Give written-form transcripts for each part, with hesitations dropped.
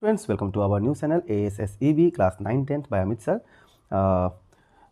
Friends, welcome to our new channel ASSEB class 9 10th by Amit sir.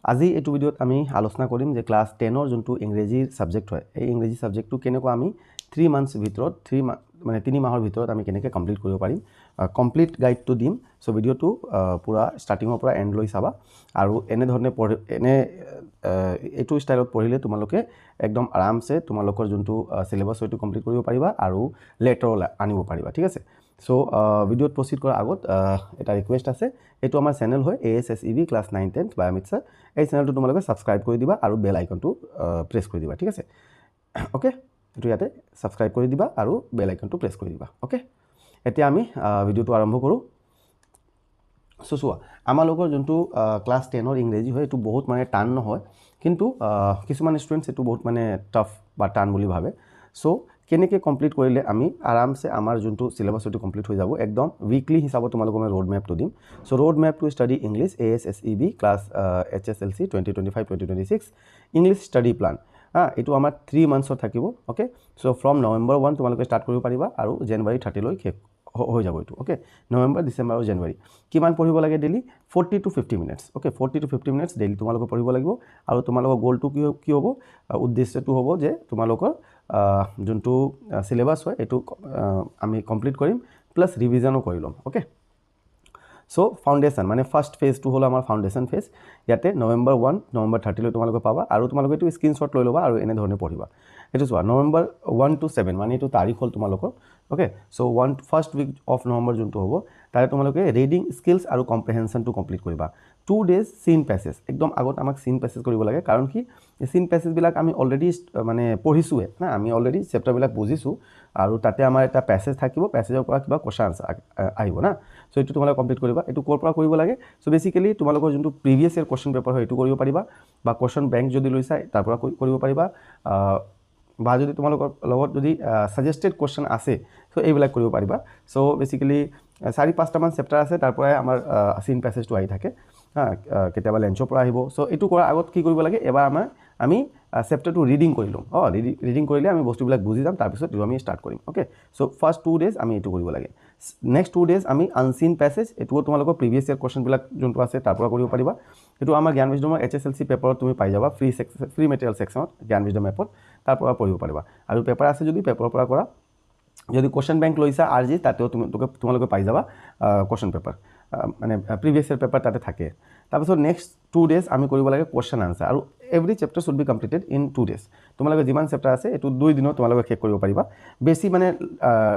আজি এইটো ভিডিওত আমি আলোচনা কৰিম যে ক্লাস 10 ৰ যোনটো ইংৰেজী সাবজেক্ট হয় এই ইংৰেজী সাবজেক্টটো কেনেকৈ আমি 3 মান্থস ভিতৰত 3 মাহৰ ভিতৰত আমি কেনেকৈ কমপ্লিট কৰিব পাৰিম কমপ্লিট গাইডটো দিম সো ভিডিওটো পুৰা ষ্টাৰ্টিংৰ পৰা এন্ড লৈ চাবা আৰু এনে ধৰণে এইটো ষ্টাইলত পঢ়িলে তোমালোকে একদম আৰামছে তোমালোকৰ যোনটো সিলেবাস হয়টো কমপ্লিট কৰিব পাৰিবা আৰু লেটাৰ আনিব পাৰিবা ঠিক আছে সো ভিডিওত প্ৰসিড কৰাৰ আগত এটা ৰিকুৱেষ্ট আছে এটো আমাৰ চেনেল হয় ASSEB ক্লাস 9 10th বাই অমিত স্যাৰ এই চেনেলটো তোমালোকে সাবস্ক্ৰাইব কৰি দিবা আৰু বেল আইকনটো প্ৰেছ কৰি দিবা ঠিক আছে ওকে এটো ইয়াতে সাবস্ক্ৰাইব কৰি দিবা আৰু বেল আইকনটো প্ৰেছ কৰি দিবা ওকে এতিয়া আমি ভিডিওটো আৰম্ভ কৰো সো সোৱা আমাৰ লগৰ যোনটো ক্লাস 10 ৰ ইংৰেজী হয় এটো বহুত মানে টান নহয় কিন্তু কিছুমান ষ্টুডেন্টস এটো বহুত মানে টাফ বা টান বুলি ভাবে সো কেনেকে কমপ্লিট কৰিলে আমি আৰামছে আমাৰ যোনটো সিলেবাস হয়টো কমপ্লিট হৈ যাব একদম উইকলি হিচাপত তোমালোকক মই ৰোড ম্যাপটো দিম so road map two study English ASSEB class HSLC 2025-2026 English study plan এটো আমাৰ 3 মান্থছৰ থাকিব ওকে সো ফ্ৰম নৱেম্বৰ 1 তোমালোকে ষ্টাৰ্ট কৰিব পাৰিবা আৰু জানুৱাৰী 30 লৈ শেষ হৈ যাব এটো ওকে নৱেম্বৰ ডিসেম্বৰ আৰু জানুৱাৰী কিমান পঢ়িব লাগে daily 40 to 50 minutes okay 40 to 50 minutes daily তোমালোকে পঢ়িব লাগিব আৰু তোমালোকৰ গোলটো কি হ'ব উদ্দেশ্যটো হ'ব যে তোমালোকৰ যোনটো সিলেবাস হয় এটো আমি কমপ্লিট কৰিম প্লাস ৰিভিজনও কৰি লম ওকে সো ফাউন্ডেশন মানে ফাৰ্স্ট ফেজ টু হলো আমাৰ ফাউন্ডেশন ফেজ ইয়াতে নৱেম্বৰ 1 নৱেম্বৰ 30 লৈ তোমালোকে পাবা আৰু তোমালোকে এটো স্ক্ৰিনশ্বট লৈ লবা আৰু এনে ধৰণে পঢ়িবা এটো চোৱা নৱেম্বৰ 1 to 7 মানে এটো তাৰিখ হল তোমালোকৰ okay so first week of November যোনটো হ'ব তাৰে তোমালোকে ৰিডিং স্কিলস আৰু কম্প্ৰিহেনশনটো কমপ্লিট কৰিবা 2 ডেজ সিন প্যাসেজ একদম আগত আমাক সিন প্যাসেজ কৰিব লাগে কাৰণ কি সিন প্যাসেজ বিলাক আমি অলৰেডি মানে পঢ়িছোৱে না আমি অলৰেডি চেপ্টাৰ বিলাক বুজিছো আৰু তাতে আমাৰ এটা প্যাসেজ থাকিব প্যাসেজৰ পৰা কিবা কোৱেশ্চন আনসাৰ আহিব না সো এটো তোমালোকে কমপ্লিট কৰিবা এটো কোৰ পৰা কৰিব লাগে সো বেসিক্যালি তোমালোকৰ যোনটো প্ৰিভিয়াস ইয়াৰ কোৱেশ্চন পেপাৰ হয় এটো কৰিব পাৰিবা বা কোৱেশ্চন বেংক যদি লৈছা তাৰ পৰা কৰিব পাৰিবা বা যদি তোমালোকৰ লগত যদি সাজেস্টেড কোৱেশ্চন আছে সো এইবিলাক কৰিব পাৰিবা সো বেসিক্যালি 4-5টা মান চেপ্টাৰ আছে তাৰ পৰা আমাৰ সিন প্যাসেজটো আহি থাকে কেতিয়াবা লেঞ্চৰ পৰা আহিব সো এটো কৰাৰ আগত কি কৰিব লাগে এবাৰ আমি চেপ্টাৰটো ৰিডিং কৰি লম ৰিডিং কৰিলে আমি বস্তুবিলাক বুজি যাম তাৰ পিছত আমি ষ্টাৰ্ট কৰিম ওকে সো ফাৰ্স্ট 2 ডেজ আমি এটো কৰিব লাগে নেক্সট 2 ডেজ আমি আনসিন প্যাসেজ এটো তোমালোকৰ প্ৰিভিয়াস ইয়াৰ কোৱেশ্চন বিলাক যোনটো আছে তাৰ পৰা কৰিব পাৰিবা এটো আমাৰ জ্ঞান বিজডমৰ HSLC পেপাৰত তুমি পাই যাবা ফ্ৰী মেটেৰিয়েল সেকশনত জ্ঞান বিজডম এপত তাৰ পৰা পঢ়িব পাৰিবা আৰু পেপাৰ আছে যদি পেপাৰৰ পৰা কৰা যদি কোৱেশ্চন বেংক লৈছা আৰজি তাতেও তোমালোকে পাই যাবা কোৱেশ্চন পেপাৰ মানে প্ৰিভিয়াস ইয়াৰ পেপাৰ তাতে থাকে তাৰপিছত নেক্সট 2 ডেজ আমি কৰিব লাগে কোৱেশ্চন আনসাৰ আৰু every chapter should be completed in 2 days তোমালোকে যিমান চেপ্টাৰ আছে এটো 2 দিনত তোমালোকে শেষ কৰিব পাৰিবা বেছি মানে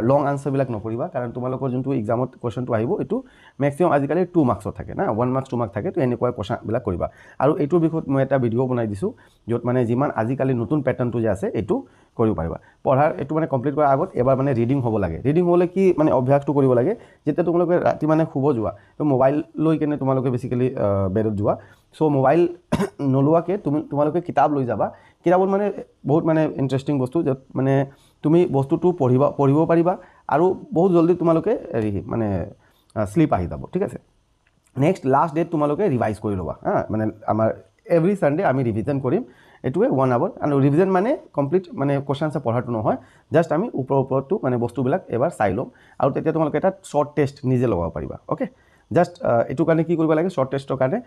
লং আনসাৰ বিলাক নকৰিবা কাৰণ তোমালোকৰ যোনটো এক্সামত কোৱেশ্চনটো আহিব এটো ম্যাক্সিমাম আজিকালি 2 মাৰ্কছৰ থাকে না 1 মাৰ্কছ 2 মাৰ্ক থাকে তো এনেকুৱা কোৱেশ্চন বিলাক কৰিবা আৰু এটো বিষয়ত মই এটা ভিডিও বনাই দিছো যত মানে যিমান আজিকালি নতুন প্যাটাৰ্নটো যে আছে এটো কৰিব পাৰিবা পঢ়াৰ এটো মানে কমপ্লিট কৰাৰ আগত এবাৰ মানে ৰিডিং হ'ব লাগে ৰিডিং হ'লে কি মানে অভ্যাসটো কৰিব লাগে যেতিয়া তোমালোকে ৰাতি মানে শুব যোৱা তো মোবাইল লৈ কেনে তোমালোকে বেসিক্যালি বেডত যোৱা সো মোবাইল নলোৱাকে তোমালোকে কিতাপ লৈ যাবা কিতাপত মানে বহুত মানে ইন্টাৰেষ্টিং বস্তু যত মানে তুমি বস্তুটো পঢ়িব পাৰিবা আৰু বহুত জলদি তোমালোকে মানে স্লিপ আহি যাব ঠিক আছে নেক্সট লাষ্ট ডেট তোমালোকে ৰিভাইজ কৰি লবা মানে আমাৰ এভৰি সানডে আমি ৰিভিজন কৰিম এটোৱে 1 আৱাৰ আৰু ৰিভিজন মানে কমপ্লিট মানে কোৱেশ্চন আছে পঢ়াটো নহয় জাস্ট আমি ওপৰটো মানে বস্তুবিলাক এবাৰ চাই লম আৰু তেতিয়া তোমালোকে এটা শৰ্ট টেষ্ট নিজে লগাব পাৰিবা ওকে জাস্ট এটো কাৰণে কি কৰিব লাগে শৰ্ট টেষ্টৰ কাৰণে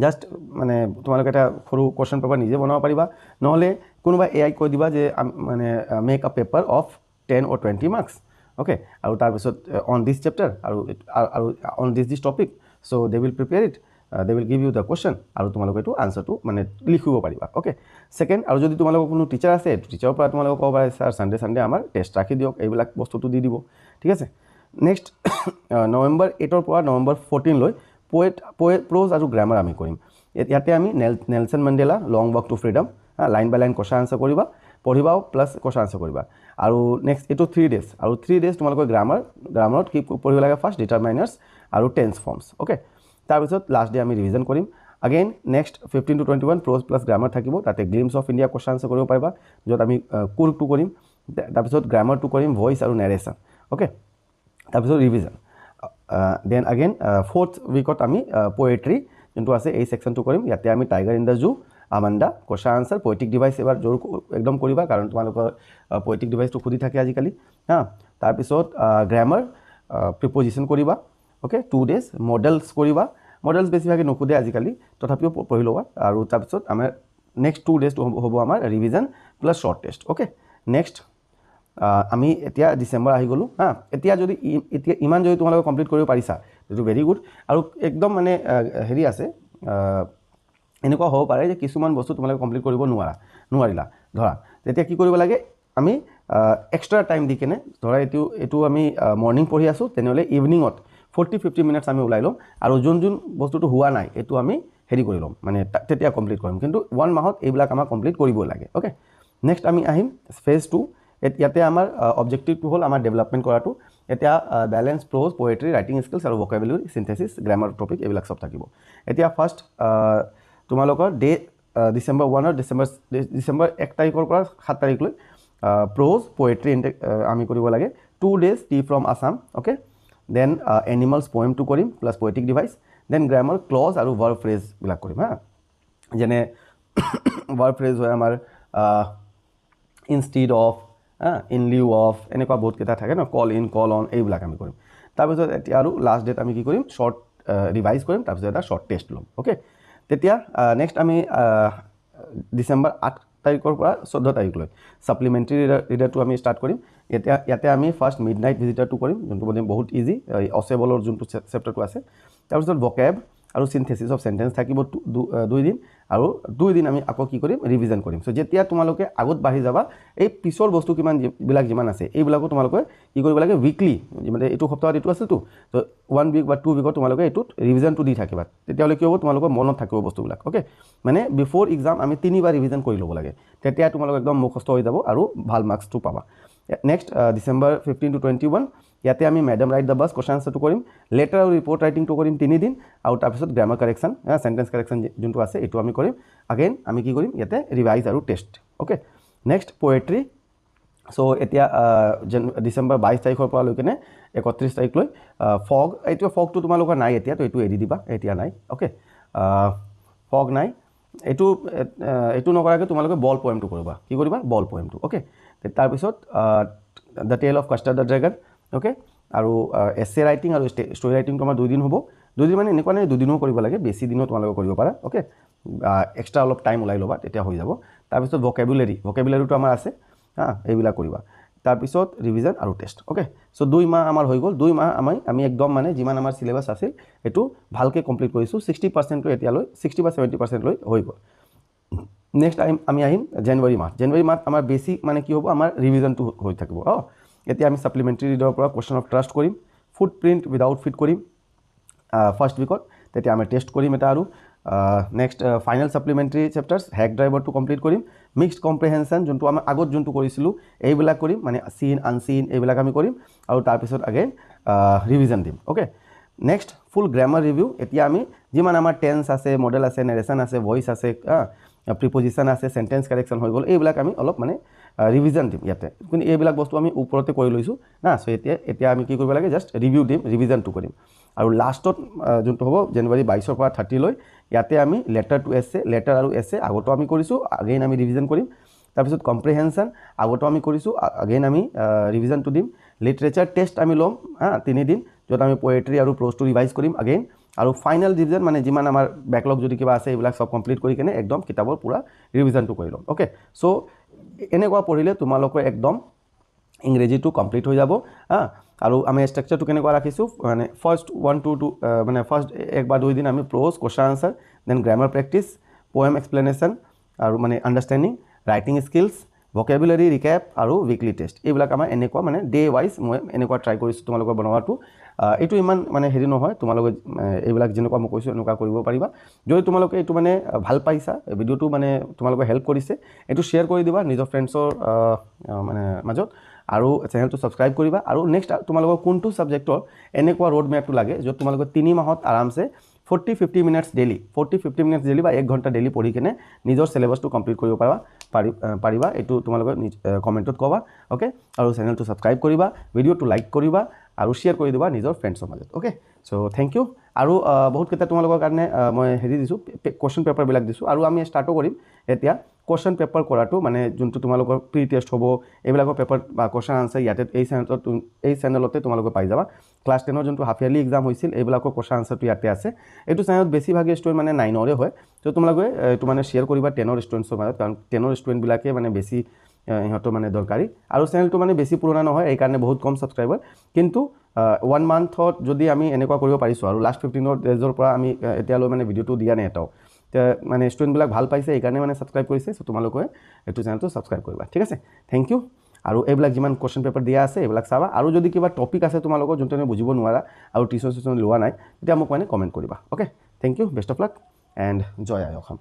জাস্ট মানে তোমালোকে এটা সৰু কোৱেশ্চন পেপাৰ নিজে বনাব পাৰিবা নহলে কোনোবা AI কৈ দিবা যে মানে make a paper of 10 or 20 marks okay আৰু তাৰ পিছত অন দিস চেপ্টাৰ আৰু on this topic so they will prepare it they will give you the question আৰু তোমালোকে এটো আনসাৰটো মানে লিখিব পাৰিবা ওকে সেকেন্ড আৰু যদি তোমালোকৰ কোনো টিচাৰ আছে টিচাৰৰ পৰা তোমালোকে ক'ব পাৰে স্যাৰ সানডে আমাৰ টেষ্ট ৰাখি দিয়ক এইবিলাক বস্তুটো দি দিব ঠিক আছে নেক্সট নৱেম্বৰ 8 ৰ পৰা নৱেম্বৰ 14 লৈ প্ৰোজ আৰু গ্ৰামাৰ আমি কৰিম ইয়াতে আমি Nelson Mandela long walk to freedom line by line question answer কৰিবা পঢ়িবাও প্লাস কোৱেশ্চন আনসাৰ কৰিবা আৰু নেক্সট এটো 3 ডেজ আৰু 3 ডেজ তোমালোকে গ্ৰামাৰত কি পঢ়িব লাগে ফাৰ্স্ট ডিটাৰমাইনাৰ্স আৰু টেন্স ফৰ্মস ওকে তাৰ পিছত লাষ্ট ডে আমি ৰিভিজন কৰিম again next 15 to 21 prose plus grammar থাকিব তাতে glimpses of India question answer কৰিব পাৰিবা যত আমি কোৰ টু কৰিম তাৰ পিছত গ্ৰামাৰ টু কৰিম ভয়েস আৰু নাৰেশন ওকে তাৰ পিছত ৰিভিজন দেন अगेन फोर्थ উইকত আমি পোয়েট্ৰি যোনটো আছে এই সেকশনটো কৰিম ইয়াতে আমি tiger in the zoo Amanda question answer poetic device এবাৰ জোৰ একদম কৰিবা কাৰণ তোমালোকৰ পোয়েটিক ডিভাইসটো খুদি থাকে আজিকালি তাৰ পিছত গ্ৰামাৰ প্ৰিপজিশ্যন কৰিবা ওকে 2 ডেজ মডেলছ কৰিবা মডেলছ বেছিভাগে নোখোধে আজিকালি তথাপিও পঢ়ি ল'বা আৰু তাৰপিছত আমাৰ নেক্সট 2 ডেজ হ'ব আমাৰ revision plus short test okay next আমি এতিয়া ডিচেম্বৰ আহি গ'লোঁ হা এতিয়া যদি এতিয়া ইমান যদি তোমালোকে কমপ্লিট কৰিব পাৰিছা এইটো ভেৰি গুড আৰু একদম মানে হেৰি আছে এনেকুৱা হ'ব পাৰে যে কিছুমান বস্তু তোমালোকে কমপ্লিট কৰিব নোৱাৰিলা ধৰা তেতিয়া কি কৰিব লাগে আমি এক্সট্ৰা টাইম দি কেনে ধৰা এইটো আমি মৰ্নিং পঢ়ি আছোঁ তেনেহ'লে ইভিনিঙত 40-50 মিনিটছ আমি ওলাই ল'ম আৰু যোন বস্তুটো হোৱা নাই এইটো আমি হেৰি কৰি ল'ম মানে তেতিয়া কমপ্লিট কৰিম কিন্তু 1 মাহত এইবিলাক আমাক কমপ্লিট কৰিবই লাগে ওকে নেক্সট আমি আহিম ফেজ 2 ইয়াতে আমাৰ অবজেক্টিভটো হ'ল আমাৰ ডেভেলপমেণ্ট কৰাটো এতিয়া balance prose poetry writing skills আৰু ভকেবুলাৰী চিন্থেচিছ গ্ৰামাৰ টপিক এইবিলাক চব থাকিব এতিয়া ফাৰ্ষ্ট তোমালোকৰ ডে ডিচেম্বৰ 1 ডিচেম্বৰ 1 তাৰিখৰ পৰা 7 তাৰিখলৈ প্ৰ'জ পোয়েট্ৰি আমি কৰিব লাগে 2 days tea from Assam okay then animals পয়েমটো কৰিম plus poetic device then grammar clause আৰু ভাৰ্ব ফ্ৰেজবিলাক কৰিম হা যেনে ভাৰ্ব ফ্ৰেজ হয় আমাৰ instead of in lieu of এনেকুৱা বহুত কেইটা থাকে ন কল ইন কল অন এইবিলাক আমি কৰিম তাৰপিছত এতিয়া আৰু লাষ্ট ডেট আমি কি কৰিম শ্বৰ্ট ৰিভাইজ কৰিম তাৰপিছত এটা শ্বৰ্ট টেষ্ট ল'ম ওকে তেতিয়া নেক্সট আমি ডিচেম্বৰ 8 তাৰিখৰ পৰা 14 তাৰিখলৈ ছাপ্লিমেণ্টাৰী ৰিডাৰটো আমি ষ্টাৰ্ট কৰিম ইয়াতে আমি ফাৰ্ষ্ট মিডনাইট ভিজিটাৰটো কৰিম যোনটো মানে বহুত ইজি অচেবলৰ যোনটো চেপ্টাৰটো আছে তাৰপিছত ভকেব আৰু চিন্থেচিছ অফ চেণ্টেন্স থাকিব 2 দিন আৰু 2 দিন আমি আকৌ কি কৰিম ৰিভিজন কৰিম চ' যেতিয়া তোমালোকে আগত বাঢ়ি যাবা এই পিছৰ বস্তু কিমানবিলাক যিমান আছে এইবিলাকো তোমালোকে কি কৰিব লাগে উইকলি মানে এইটো সপ্তাহত এইটো আছেতো ত' 1 উইক বা 2 উইকত তোমালোকে এইটোত ৰিভিজনটো দি থাকিবা তেতিয়াহ'লে কি হ'ব তোমালোকৰ মনত থাকিব বস্তুবিলাক ওকে মানে বিফ'ৰ এক্সাম আমি 3 বাৰ ৰিভিজন কৰি ল'ব লাগে তেতিয়া তোমালোক একদম মুখস্থ হৈ যাব আৰু ভাল মাৰ্কছটো পাবা নেক্সট ডিচেম্বৰ 15 to 21 ইয়াতে আমি madam write the base question আনচাৰটো কৰিম লেটাৰ আৰু ৰিপৰ্ট ৰাইটিংটো কৰিম 3 দিন আৰু তাৰপিছত গ্ৰামাৰ কাৰেকশ্যন চেণ্টেন্স কাৰেকশ্যন যোনটো আছে এইটো আমি কৰিম আগেইন আমি কি কৰিম ইয়াতে ৰিভাইজ আৰু টেষ্ট ওকে নেক্সট পোয়েট্ৰি চ' এতিয়া ডিচেম্বৰ 22 তাৰিখৰ পৰা লৈ কেনে 31 তাৰিখলৈ ফগ এইটো ফগটো তোমালোকৰ নাই এতিয়া তো এইটো এৰি দিবা এতিয়া নাই ওকে ফগ নাই এইটো নকৰাকৈ তোমালোকে বল পয়েমটো কৰিবা কি কৰিবা বল পয়েমটো ওকে তাৰপিছত দ্য টেল of custard the dragon okay আৰু এছে ৰাইটিং আৰু ষ্টৰি ৰাইটিংটো আমাৰ 2 দিন হ'ব 2 দিন মানে এনেকুৱা নাই 2 দিনো কৰিব লাগে বেছি দিনো তোমালোকে কৰিব পাৰা ওকে এক্সট্ৰা অলপ টাইম ওলাই ল'বা তেতিয়া হৈ যাব তাৰপিছত ভকেবুলাৰীটো আমাৰ আছে এইবিলাক কৰিবা তাৰপিছত ৰিভিজন আৰু টেষ্ট ওকে চ' 2 মাহ আমাৰ হৈ গ'ল 2 মাহ আমি একদম মানে যিমান আমাৰ চিলেবাছ আছিল এইটো ভালকৈ কমপ্লিট কৰিছোঁ 60% এতিয়ালৈ 60 বা 70% লৈ হৈ গ'ল নেক্সট আমি আহিম জানুৱাৰী মাহ আমাৰ বেছিক মানে কি হ'ব আমাৰ ৰিভিজনটো হৈ থাকিব এতিয়া আমি ছাপ্লিমেণ্টাৰী ৰিডৰ পৰা কুৱেশ্যন অফ ট্ৰাষ্ট কৰিম ফুট প্ৰিণ্ট উইদাউট ফিট কৰিম ফাৰ্ষ্ট উইকত তেতিয়া আমি টেষ্ট কৰিম এটা আৰু next final supplementary chapters hack ড্ৰাইভাৰটো কমপ্লিট কৰিম মিক্সড কম্প্ৰিহেনশ্যন যোনটো আমাৰ আগত যোনটো কৰিছিলোঁ এইবিলাক কৰিম মানে চিন আনচিন এইবিলাক আমি কৰিম আৰু তাৰপিছত আগেইন ৰিভিজন দিম ওকে নেক্সট ফুল গ্ৰামাৰ ৰিভিউ এতিয়া আমি যিমান আমাৰ টেন্স আছে মডেল আছে নেৰেশ্যন আছে ভইচ আছে প্ৰিপজিশ্যন আছে চেণ্টেন্স কাৰেকশ্যন হৈ গ'ল এইবিলাক আমি অলপ মানে ৰিভিজন দিম ইয়াতে কিন্তু এইবিলাক বস্তু আমি ওপৰতে কৰি লৈছোঁ না চ' এতিয়া আমি কি কৰিব লাগে জাষ্ট ৰিভিউ দিম ৰিভিজনটো কৰিম আৰু লাষ্টত যোনটো হ'ব জানুৱাৰী 22 পৰা 30 লৈ ইয়াতে আমি লেটাৰ আৰু এছে আগতো আমি কৰিছোঁ আগেইন আমি ৰিভিজন কৰিম তাৰপিছত কম্প্ৰিহেনশ্যন আগতো আমি কৰিছোঁ আগেইন আমি ৰিভিজনটো দিম লিটাৰেচাৰ টেষ্ট আমি ল'ম 3 দিন য'ত আমি পোয়েট্ৰি আৰু প্ৰ'জটো ৰিভাইজ কৰিম আগেইন আৰু ফাইনেল ৰিভিজন মানে যিমান আমাৰ বেকলগ যদি কিবা আছে এইবিলাক চব কমপ্লিট কৰি কেনে একদম কিতাপৰ পূৰা ৰিভিজনটো কৰি ল'ম ওকে চ' এনেকুৱা পঢ়িলে তোমালোকৰ একদম ইংৰাজীটো কমপ্লিট হৈ যাব আৰু আমি ষ্ট্ৰাকচাৰটো কেনেকুৱা ৰাখিছোঁ মানে ফাৰ্ষ্ট 1 to 2 মানে ফাৰ্ষ্ট 1 বা 2 দিন আমি prose question answer then grammar practice poem explanation আৰু মানে understanding writing skills vocabulary recap আৰু উইকলি টেষ্ট এইবিলাক আমাৰ এনেকুৱা মানে ডে ৱাইজ মই এনেকুৱা ট্ৰাই কৰিছোঁ তোমালোকৰ বনোৱাটো এইটো ইমান মানে হেৰি নহয় তোমালোকে এইবিলাক যেনেকুৱা মই কৈছোঁ এনেকুৱা কৰিব পাৰিবা যদি তোমালোকে এইটো মানে ভাল পাইছা ভিডিঅ'টো মানে তোমালোকে হেল্প কৰিছে এইটো শ্বেয়াৰ কৰি দিবা নিজৰ ফ্ৰেণ্ডছৰ মানে মাজত আৰু চেনেলটো ছাবস্ক্ৰাইব কৰিবা আৰু নেক্সট তোমালোকৰ কোনটো ছাবজেক্টৰ এনেকুৱা ৰোড মেপটো লাগে য'ত তোমালোকে 3 মাহত আৰামছে 40-50 মিনিটছ ডেইলি বা 1 ঘণ্টা ডেইলি পঢ়ি কেনে নিজৰ চিলেবাছটো কমপ্লিট কৰিব পাৰিবা এইটো তোমালোকে কমেণ্টত ক'বা ওকে আৰু চেনেলটো ছাবস্ক্ৰাইব কৰিবা ভিডিঅ'টো লাইক কৰিবা আৰু শ্বেয়াৰ কৰি দিবা নিজৰ ফ্ৰেণ্ডছৰ মাজত অ'কে চ' থেংক ইউ আৰু বহুতকেইটা তোমালোকৰ কাৰণে মই হেৰি দিছোঁ কুৱেশ্যন পেপাৰবিলাক দিছোঁ আৰু আমি ষ্টাৰ্টো কৰিম এতিয়া কুৱেশ্যন পেপাৰ কৰাটো মানে যোনটো তোমালোকৰ প্ৰি টেষ্ট হ'ব এইবিলাকৰ পেপাৰ বা কুৱেশ্যন আনচাৰ ইয়াতে এই চেনেলতে তোমালোকে পাই যাবা ক্লাছ 10ৰ যোনটো হাফ ইয়াৰলি এক্সাম হৈছিল এইবিলাকৰ কুৱেশ্যন আনচাৰটো ইয়াতে আছে এইটো চেনেলত বেছিভাগে ষ্টুডেণ্ট মানে 9ৰে হয় ত' তোমালোকে এইটো মানে শ্বেয়াৰ কৰিবা 10ৰ ষ্টুডেণ্টছৰ মাজত কাৰণ 10ৰ ষ্টুডেণ্টবিলাকে মানে বেছি ইহঁতৰ মানে দৰকাৰী আৰু চেনেলটো মানে বেছি পুৰণা নহয় এইকাৰণে বহুত কম ছাবস্ক্ৰাইবাৰ কিন্তু 1 মান্থত যদি আমি এনেকুৱা কৰিব পাৰিছোঁ আৰু লাষ্ট 15 ডেজৰ পৰা আমি এতিয়ালৈ মানে ভিডিঅ'টো দিয়া নাই এটাও মানে ষ্টুডেণ্টবিলাক ভাল পাইছে এইকাৰণে মানে ছাবস্ক্ৰাইব কৰিছে চ' তোমালোকে এইটো চেনেলটো ছাবস্ক্ৰাইব কৰিবা ঠিক আছে থেংক ইউ আৰু এইবিলাক যিমান কুৱেশ্যন পেপাৰ দিয়া আছে এইবিলাক চাবা আৰু যদি কিবা টপিক আছে তোমালোকৰ যোনটো তুমি বুজিব নোৱাৰা আৰু টিউশ্যন লোৱা নাই তেতিয়া মোক মানে কমেণ্ট কৰিবা okay thank you best of luck and জয় আই অসম